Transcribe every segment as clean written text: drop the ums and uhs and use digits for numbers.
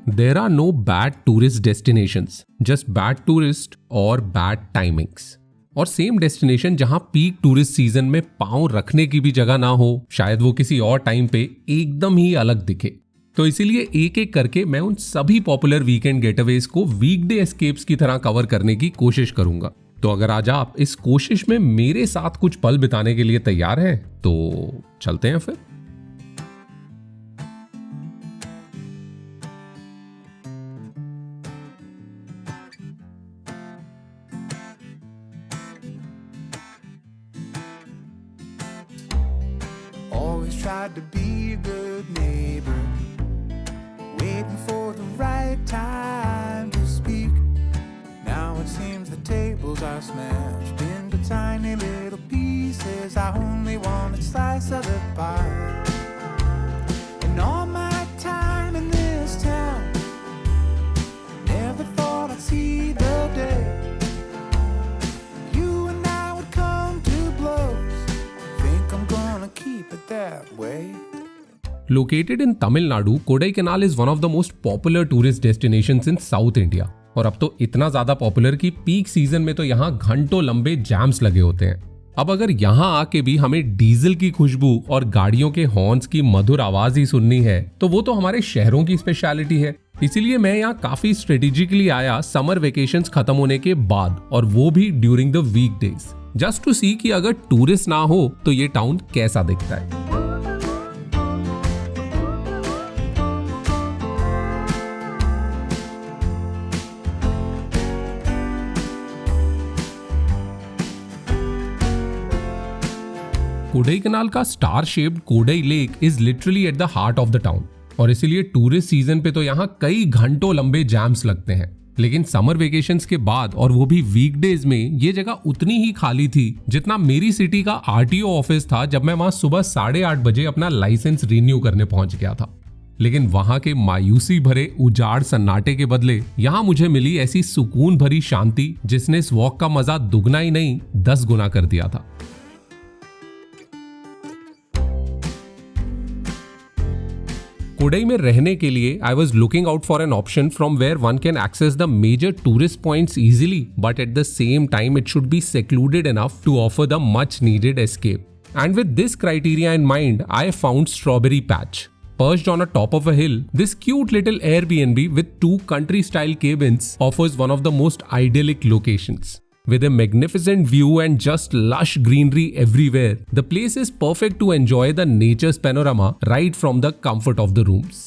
There are no bad tourist destinations, just bad tourist और bad timings. और same destination जहां peak tourist season में पांव रखने की भी जगह ना हो, शायद वो किसी और टाइम पे एकदम ही अलग दिखे। तो इसीलिए एक एक करके मैं उन सभी पॉपुलर वीकेंड गेटअवेज को वीकडे एस्केप्स की तरह कवर करने की कोशिश करूंगा। तो अगर आज आप इस कोशिश में मेरे साथ कुछ पल बिताने के लिए तैयार हैं तो चलते हैं फिर। Tried to be a good neighbor, waiting for the right time to speak. Now it seems the tables are smashed into tiny little pieces. I only wanted a slice of the pie. In all my time in this town, never thought I'd see the day you and I would come to blows. Think I'm gonna keep it that way. Located in Tamil Nadu, Kodaikanal is one of the most popular tourist destinations in South India. और अब तो इतना ज्यादा popular कि peak season में तो यहाँ घंटों लंबे जैम्स लगे होते हैं। अब अगर यहाँ आके भी हमें डीजल की खुशबू और गाड़ियों के हॉर्न्स की मधुर आवाज ही सुननी है तो वो तो हमारे शहरों की स्पेशलिटी है। इसीलिए मैं यहाँ काफी स्ट्रेटेजिकली आया समर वेकेशंस खत्म होने के बाद, और वो भी during the weekdays, just to see कि अगर टूरिस्ट ना हो तो ये टाउन कैसा दिखता है। कोडाईकनाल का star shaped Kodai lake is literally at the heart of the town, और इसीलिए टूरिस्ट सीजन पे तो यहाँ कई घंटों लंबे जैम्स लगते हैं। लेकिन समर वेकेशंस के बाद, और वो भी वीकडेज में, ये जगह उतनी ही खाली थी जितना मेरी सिटी का आरटीओ ऑफिस था जब मैं वहां सुबह 8:30 बजे अपना लाइसेंस रिन्यू करने पहुंच गया था। लेकिन वहां के मायूसी भरे उजाड़ सन्नाटे के बदले यहाँ मुझे मिली ऐसी सुकून भरी शांति जिसने इस वॉक का मजा दुगना ही नहीं 10 गुना कर दिया था। कोडाई में रहने के लिए I was looking out for an option from where one can access the major tourist points easily, but at the same time it should be secluded enough to offer the much needed escape. And with this criteria in mind, I found Strawberry Patch. Perched on a top of a hill, this cute little Airbnb with 2 country-style cabins offers one of the most idyllic locations. With a magnificent view and just lush greenery everywhere, the place is perfect to enjoy the nature's panorama right from the comfort of the rooms.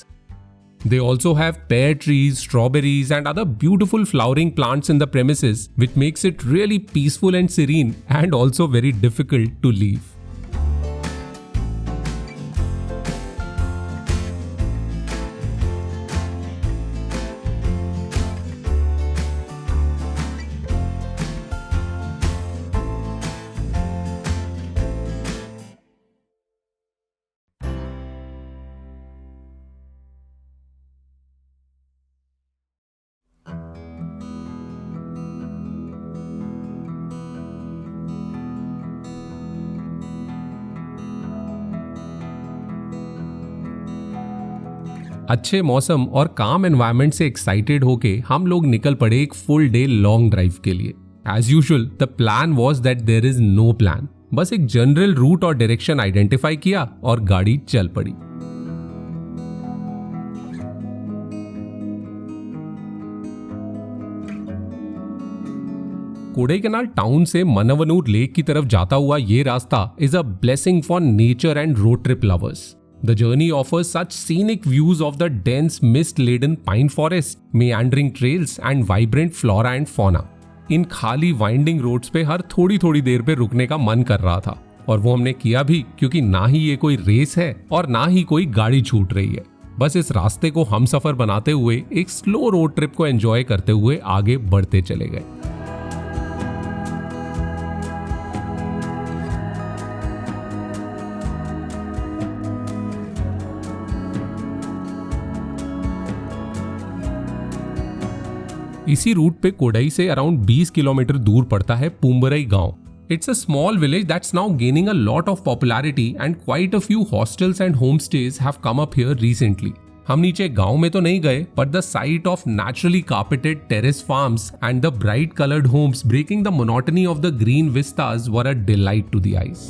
They also have pear trees, strawberries and other beautiful flowering plants in the premises, which makes it really peaceful and serene and also very difficult to leave. अच्छे मौसम और काम environment से excited होके हम लोग निकल पड़े एक फुल डे लॉन्ग ड्राइव के लिए. As usual the plan was that there is no plan. बस एक जनरल रूट और डायरेक्शन आइडेंटिफाई किया और गाड़ी चल पड़ी. कोडाईकनाल टाउन से मनवनूर लेक की तरफ जाता हुआ ये रास्ता is a blessing for nature and road trip lovers. The journey offers such scenic views of the dense mist-laden pine forest, meandering trails and vibrant flora and fauna. इन खाली वाइंडिंग रोड्स पे हर थोड़ी थोड़ी देर पे रुकने का मन कर रहा था, और वो हमने किया भी, क्योंकि ना ही ये कोई रेस है और ना ही कोई गाड़ी छूट रही है. बस इस रास्ते को हम सफर बनाते हुए एक स्लो रोड ट्रिप को एंजॉय करते हुए आगे बढ़ते चले गए. इसी रूट पे कोडाई से अराउंड 20 किलोमीटर दूर पड़ता है पूम्बरई गांव. It's a small village that's now gaining a lot of popularity and quite a few hostels and home stage have come up here recently. हम नीचे गांव में तो नहीं गए, but the sight of naturally carpeted terrace farms and the bright colored homes breaking the monotony of the green vistas were a delight to the eyes.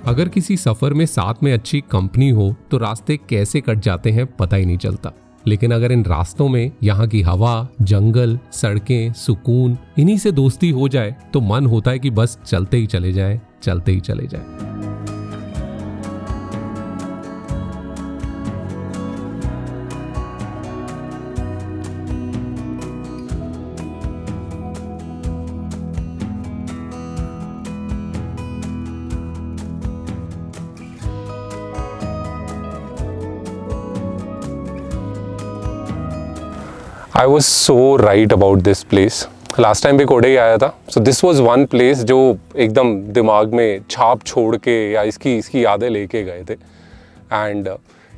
अगर किसी सफर में साथ में अच्छी कंपनी हो तो रास्ते कैसे कट जाते हैं पता ही नहीं चलता, लेकिन अगर इन रास्तों में यहाँ की हवा, जंगल, सड़कें, सुकून, इन्हीं से दोस्ती हो जाए तो मन होता है कि बस चलते ही चले जाएं, चलते ही चले जाएं। I was so right about this place. Last time भी कोडई आया था, so this was one place जो एकदम दिमाग में छाप छोड़ के या इसकी यादें लेके गए थे। एंड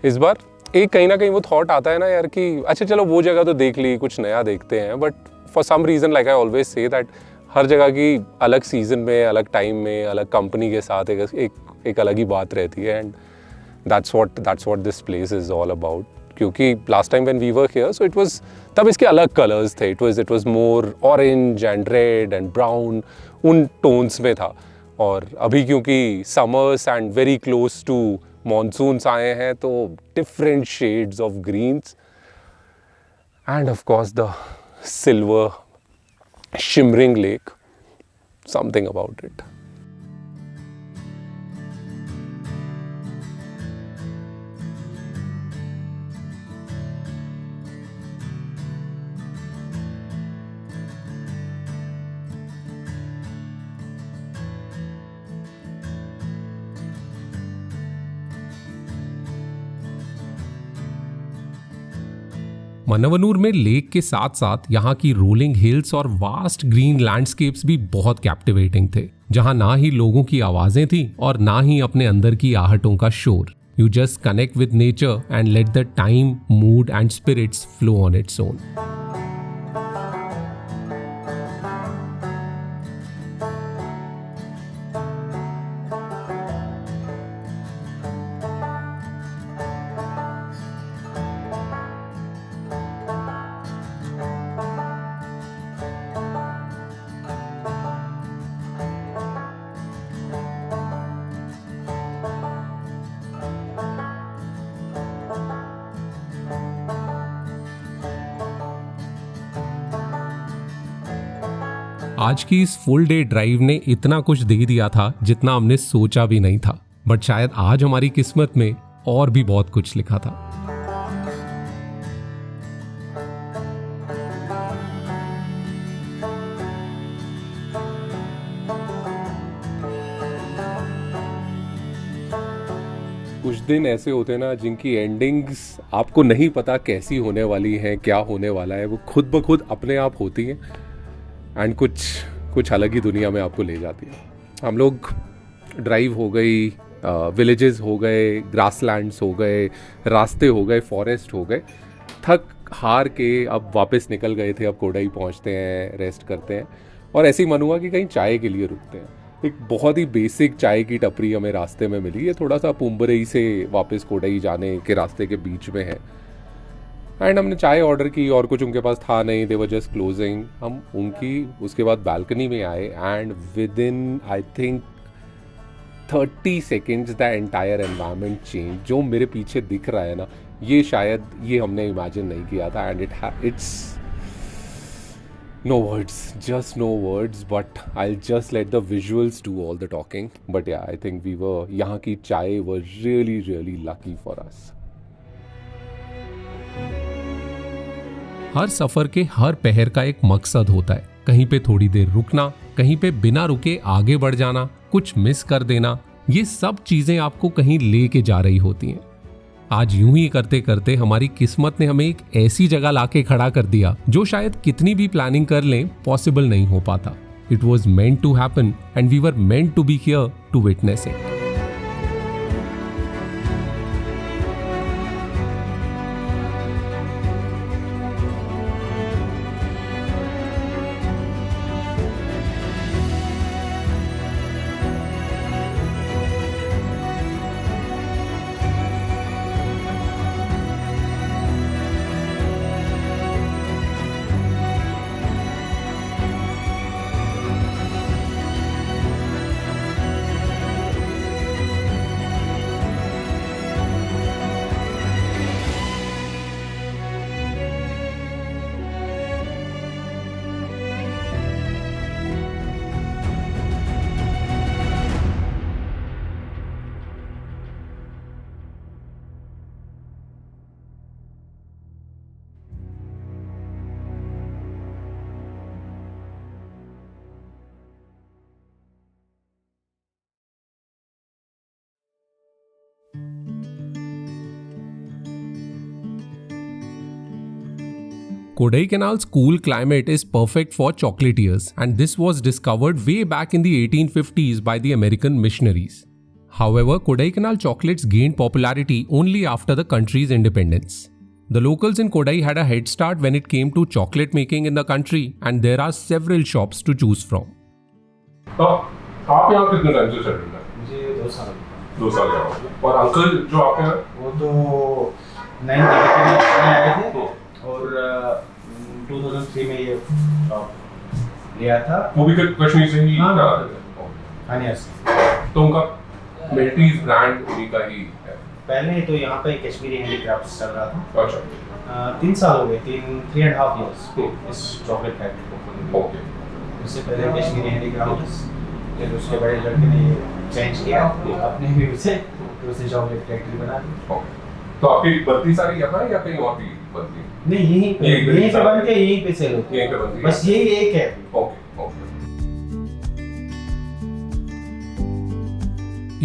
इस बार एक कहीं ना कहीं वो थॉट आता है ना यार कि अच्छा चलो वो जगह तो देख ली, कुछ नया देखते हैं, but for some reason like I always say that हर जगह की अलग सीजन में, अलग टाइम में, अलग कंपनी के साथ एक अलग ही बात रहती है। And that's what this place is all about. क्योंकि last time when we were here so it was, तब इसके अलग कलर्स थे, it was more orange and red and brown, उन टोन्स में था। और अभी क्योंकि summers and very close to monsoons आए हैं तो different shades of greens and of course the silver shimmering lake, something about it. Mannavanur में लेक के साथ साथ यहाँ की रोलिंग हिल्स और वास्ट ग्रीन लैंडस्केप्स भी बहुत कैप्टिवेटिंग थे, जहाँ ना ही लोगों की आवाजें थी और ना ही अपने अंदर की आहटों का शोर। You just connect with nature and let the time, mood and spirits flow on its own. आज की इस फुल डे ड्राइव ने इतना कुछ दे दिया था जितना हमने सोचा भी नहीं था, बट शायद आज हमारी किस्मत में और भी बहुत कुछ लिखा था। कुछ दिन ऐसे होते हैं ना जिनकी एंडिंग्स आपको नहीं पता कैसी होने वाली हैं, क्या होने वाला है, वो खुद ब खुद अपने आप होती हैं एंड कुछ अलग ही दुनिया में आपको ले जाती है। हम लोग ड्राइव हो गई, विलेजेस हो गए, ग्रासलैंड्स हो गए, रास्ते हो गए, फॉरेस्ट हो गए, थक हार के अब वापस निकल गए थे। अब कोडाई पहुंचते हैं, रेस्ट करते हैं और ऐसे ही मन हुआ कि कहीं चाय के लिए रुकते हैं। एक बहुत ही बेसिक चाय की टपरी हमें रास्ते में मिली। ये थोड़ा सा पुम्बरई से वापस कोडाई जाने के रास्ते के बीच में है एंड हमने चाय ऑर्डर की और कुछ उनके पास था नहीं, दे वर जस्ट क्लोजिंग। हम उनकी उसके बाद बालकनी में आए and with in I think 30 seconds the entire environment change. जो मेरे पीछे दिख रहा है ना, ये शायद ये हमने इमेजिन नहीं किया था and it's no words, just no words, but I'll just let the visuals do all the talking. But yeah, I think यहाँ की चाय were really really lucky for us. हर सफर के हर पहर का एक मकसद होता है। कहीं पे थोड़ी देर रुकना, कहीं पे बिना रुके आगे बढ़ जाना, कुछ मिस कर देना, ये सब चीजें आपको कहीं लेके जा रही होती हैं। आज यूं ही करते करते हमारी किस्मत ने हमें एक ऐसी जगह लाके खड़ा कर दिया जो शायद कितनी भी प्लानिंग कर लें पॉसिबल नहीं हो पाता। It was meant to happen and we were meant to be here to witness it. Kodaikanal's cool climate is perfect for chocolatiers, and this was discovered way back in the 1850s by the American missionaries. However, Kodaikanal chocolates gained popularity only after the country's independence. The locals in Kodai had a head start when it came to chocolate making in the country, and there are several shops to choose from. तो आप यहाँ कितने time से चल रहे हैं? मुझे 2 साल 2 साल का हो गया। और अंकल जो आपके हैं वो तो 9 में आए थे और 2003 में ये शॉप लिया था। वो भी कश्मीर से ही हाँ, था। हाँ से। तो उनका मिलिट्रीज ब्रांड उन्हीं का ही है। पहले तो यहाँ पे कश्मीरी हैंडीक्राफ्ट चल रहा था। अच्छा। 3 साल हो गए, 3.5 years इस चॉकलेट फैक्ट्री को। ओके। उससे पहले कश्मीरी हैंडीक्राफ्ट, फिर उसके बड़े लड़के ने ये चेंज किया अपने भी उसे, तो उसे चॉकलेट फैक्ट्री बना दी। ओके। तो आपकी बर्ती सारी यहाँ है या कहीं और भी बनती है? नहीं, यहीं पे बन के यहीं पे सेल होती यहीं पे बनती है। बस यही एक है। Okay okay.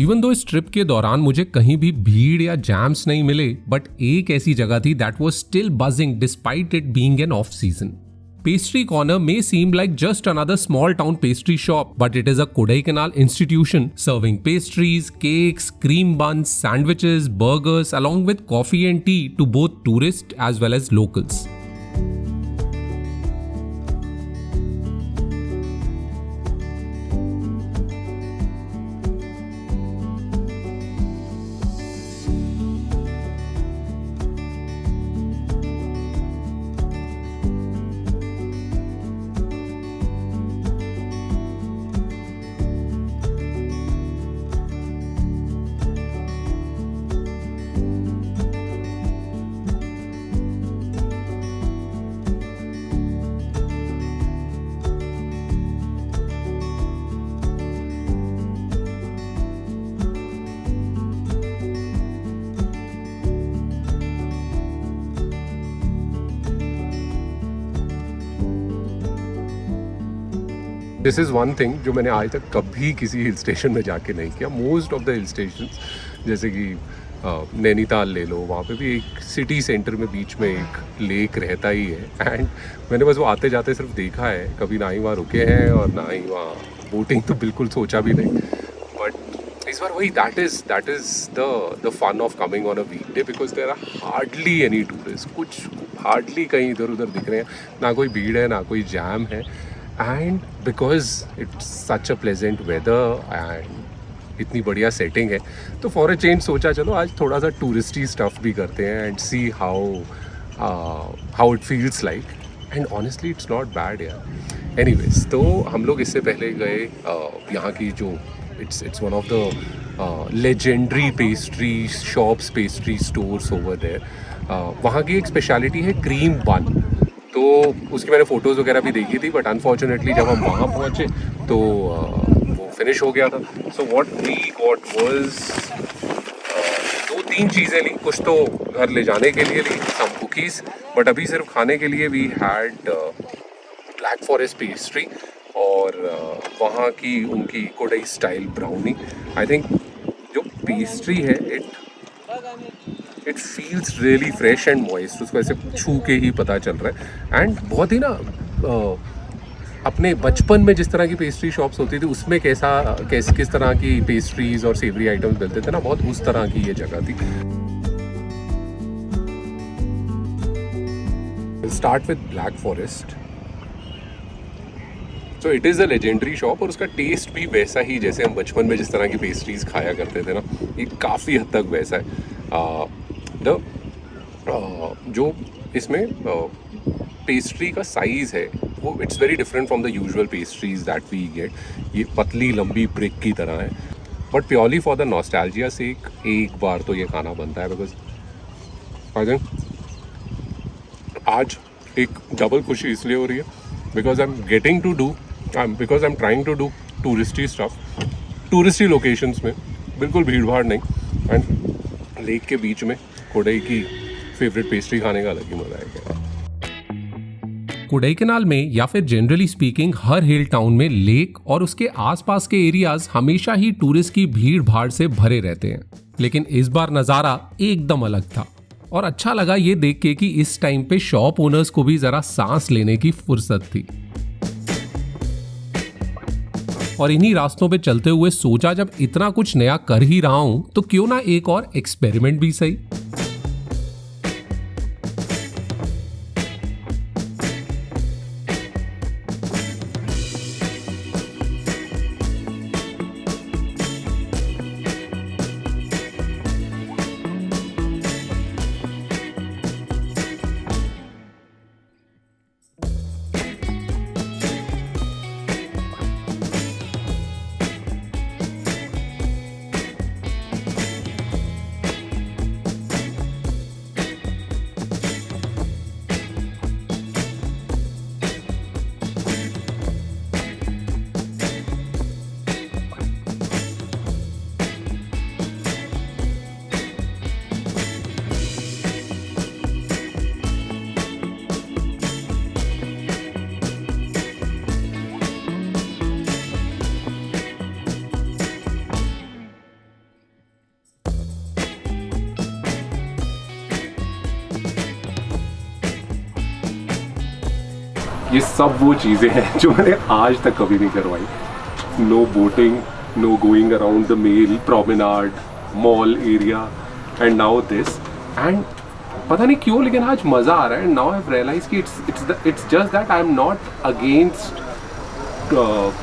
इवन दो इस ट्रिप के दौरान मुझे कहीं भी भीड़ या जैम्स नहीं मिले, बट एक ऐसी जगह थी that was still buzzing despite it being an off season. Pastry Corner may seem like just another small town pastry shop, but it is a Kodaikanal institution serving pastries, cakes, cream buns, sandwiches, burgers, along with coffee and tea to both tourists as well as locals. This is one thing जो मैंने आज तक कभी किसी hill station में जाके नहीं किया. Most of the hill station जैसे कि नैनीताल ले लो, वहाँ पे भी एक सिटी सेंटर में बीच में एक लेक रहता ही है. एंड मैंने बस वो आते जाते सिर्फ देखा है, कभी ना ही वहाँ रुके हैं और ना ही वहाँ बोटिंग तो बिल्कुल सोचा भी नहीं. बट इस बार वही that is the fun of coming on a weekday because there are hardly any tourist. कुछ हार्डली कहीं इधर उधर दिख रहे हैं, ना कोई भीड़ है ना कोई जैम है. And because it's such a pleasant weather and इतनी बढ़िया सेटिंग है, तो फॉर अ चेंज सोचा चलो आज थोड़ा सा टूरिस्टी स्टफ भी करते हैं and see how it feels like. And honestly it's not bad यार. एनीवेज, तो हम लोग इससे पहले गए यहाँ की जो it's one of the legendary pastry shops, pastry stores over there. वहाँ की एक स्पेशलिटी है क्रीम बन. तो उसकी मैंने फ़ोटोज़ वगैरह भी देखी थी, बट अनफॉर्चुनेटली जब हम वहाँ पहुँचे तो वो फिनिश हो गया था. सो व्हाट वाज 2-3 चीज़ें ली. कुछ तो घर ले जाने के लिए ली, सम कुकीज़, बट अभी सिर्फ खाने के लिए we had black forest pastry और वहाँ की उनकी Kodai style brownie. I think जो पेस्ट्री है it feels really fresh and moist. उसको ऐसे छू के ही पता चल रहा है. एंड बहुत ही ना अपने बचपन में जिस तरह की पेस्ट्री शॉप्स होती थी उसमें किस तरह की पेस्ट्रीज और सेवरी आइटम्स मिलते थे ना, बहुत उस तरह की ये जगह थी. Start with black forest. So it is a legendary shop और उसका टेस्ट भी वैसा ही जैसे हम बचपन में जिस तरह की पेस्ट्रीज खाया करते थे ना, ये काफ़ी हद तक वैसा है. जो इसमें पेस्ट्री का साइज़ है वो it's very different from the usual pastries that we get. ये पतली लंबी ब्रिक की तरह है, but purely for the nostalgia से एक बार तो ये खाना बनता है. बिकॉज आई थिंक आज एक डबल खुशी इसलिए हो रही है because I am trying to do touristy stuff, touristy locations में बिल्कुल भीड़ भाड़ नहीं, एंड लेक के बीच में कोडई की फेवरेट पेस्ट्री खाने का अलग ही मजा आएगा. कोडाईकनाल में या फिर जनरली स्पीकिंग हर हिल टाउन में लेक और उसके आसपास के एरियाज हमेशा ही टूरिस्ट की भीड़ भाड़ से भरे रहते हैं, लेकिन इस बार नज़ारा एकदम अलग था. और अच्छा लगा ये देख के कि इस टाइम पे शॉप ओनर्स को भी जरा सांस लेने की फुर्सत थी। और इन्हीं रास्तों पे चलते हुए सोचा जब इतना कुछ नया कर ही रहा हूं तो क्यों ना एक और एक्सपेरिमेंट भी सही। ये सब वो चीज़ें हैं जो मैंने आज तक कभी नहीं करवाई। No boating, no going around the mall promenade, mall area, and now this. And पता नहीं क्यों लेकिन आज मज़ा आ रहा है। नाउ आई हैव रियलाइज कि it's just that I am not against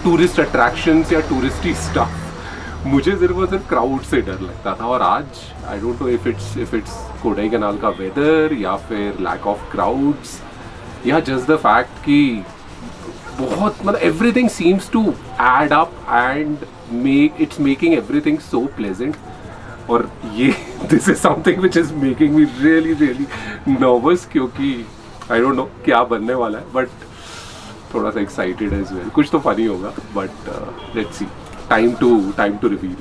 tourist attractions या टूरिस्टी स्टफ। मुझे सिर्फ और सिर्फ क्राउड से डर लगता था, और आज I don't know if it's Kodaikanal का वेदर या फिर लैक ऑफ क्राउड्स या जस्ट द फैक्ट कि बहुत मतलब everything seems to add up and it's making everything so pleasant. और ये this is something which is making me really really nervous, क्योंकि आई डोंट नो क्या बनने वाला है, बट थोड़ा सा एक्साइटेड एज वेल। कुछ तो फनी होगा, but let's see, time to reveal.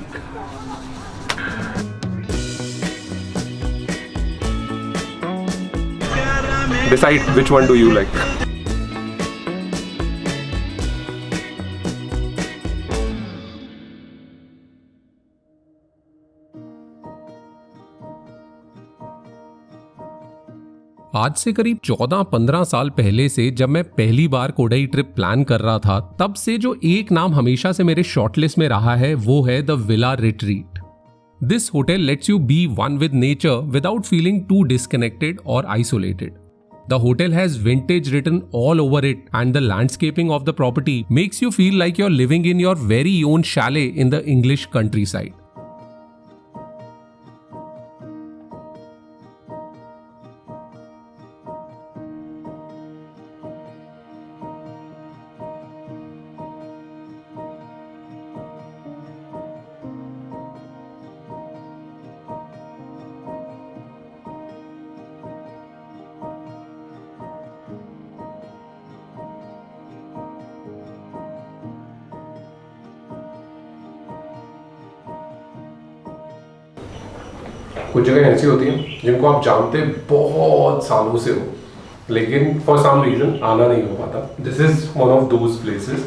Decide which one do you like. आज से करीब 14-15 साल पहले से जब मैं पहली बार कोडाई ट्रिप प्लान कर रहा था, तब से जो एक नाम हमेशा से मेरे शॉर्टलिस्ट में रहा है वो है the villa retreat. This hotel lets you be one with nature without feeling too disconnected और isolated. The hotel has vintage written all over it, and the landscaping of the property makes you feel like you're living in your very own chalet in the English countryside. कुछ जगह ऐसी होती हैं जिनको आप जानते बहुत सालों से हो, लेकिन फॉर सम रीजन आना नहीं हो पाता। This is one of those places.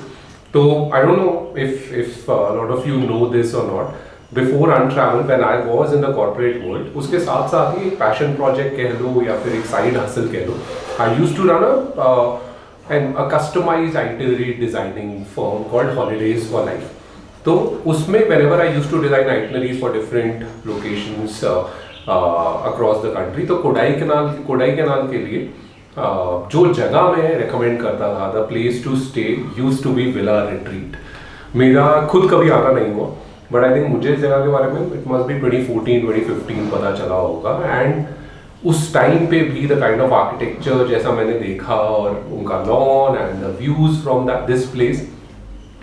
तो I don't know if lot of you know this और not, before Untravel when I was in the corporate world, उसके साथ साथ ही एक पैशन प्रोजेक्ट कह लो या फिर एक साइड हसल कह लो, I used to run a customized itinerary designing firm called Holidays for Life. तो उसमें whenever I used to design itineraries for different locations across the country, तो कोडाई कनाल के लिए जो जगह मैं recommend करता था, the place to stay used to be Villa Retreat. मेरा खुद कभी आना नहीं हुआ, but I think मुझे इस जगह के बारे में it must be 2014-2015 पता चला होगा। and उस टाइम पे भी द काइंड ऑफ आर्किटेक्चर जैसा मैंने देखा और उनका lawn and the views from this place,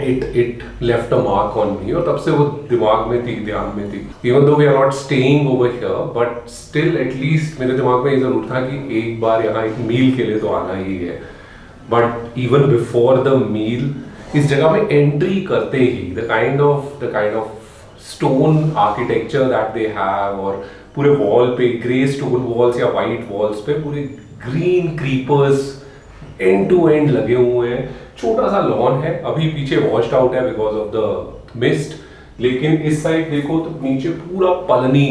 it left a mark on me. और तब से वो दिमाग में थी, ध्यान में थी। Even though we are not staying over here, but still at least मेरे दिमाग में ये जरूर था कि एक बार यहाँ एक मील के लिए तो आना ही है। But even before the meal, इस जगह में एंट्री करते ही the kind of stone architecture that they have, और पूरे वॉल पे ग्रे स्टोन वॉल्स या वाइट वॉल्स पे पूरे green creepers end to end लगे हुए हैं। छोटा सा लॉन है, अभी पीछे वॉश्ड आउट है बिकॉज ऑफ द मिस्ट, लेकिन इस साइड देखो तो नीचे पूरा पलनी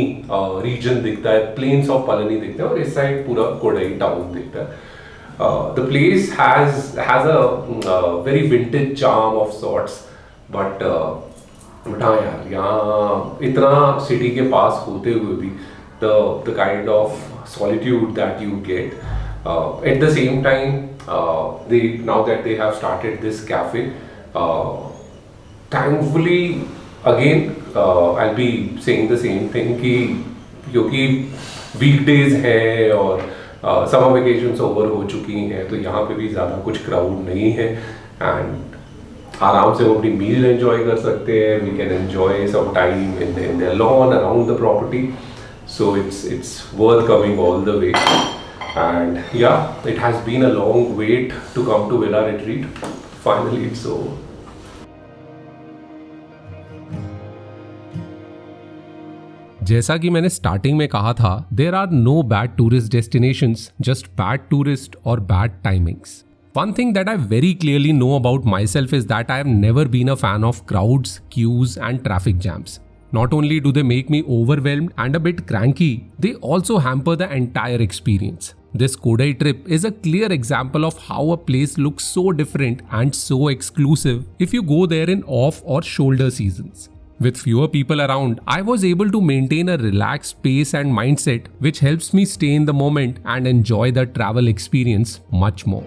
रीजन दिखता है, प्लेन्स ऑफ पलनी दिखते हैं, और इस साइड पूरा कोडई टाउन दिखता है. The place has a very vintage charm of sorts, but हाँ यार, यहाँ इतना सिटी के पास होते हुए भी the kind of solitude that you get. At the same time, now that they have started this cafe, thankfully again I'll be saying the same thing कि क्योंकि weekdays हैं और समर वेकेशंस ओवर हो चुकी हैं, तो यहाँ पे भी ज़्यादा कुछ क्राउड नहीं है, एंड आराम से वो अपनी मील एंजॉय कर सकते हैं. We can enjoy some time in the lawn around the property, so it's worth coming all the way. And yeah, it has been a long wait to come to Villa Retreat. Finally it's over. जैसा कि मैंने starting में कहा था, there are no bad tourist destinations, just bad tourist और bad timings. One thing that I very clearly know about myself is that I have never been a fan of crowds, queues and traffic jams. Not only do they make me overwhelmed and a bit cranky, they also hamper the entire experience. This Kodai trip is a clear example of how a place looks so different and so exclusive if you go there in off or shoulder seasons. With fewer people around, I was able to maintain a relaxed pace and mindset, which helps me stay in the moment and enjoy the travel experience much more.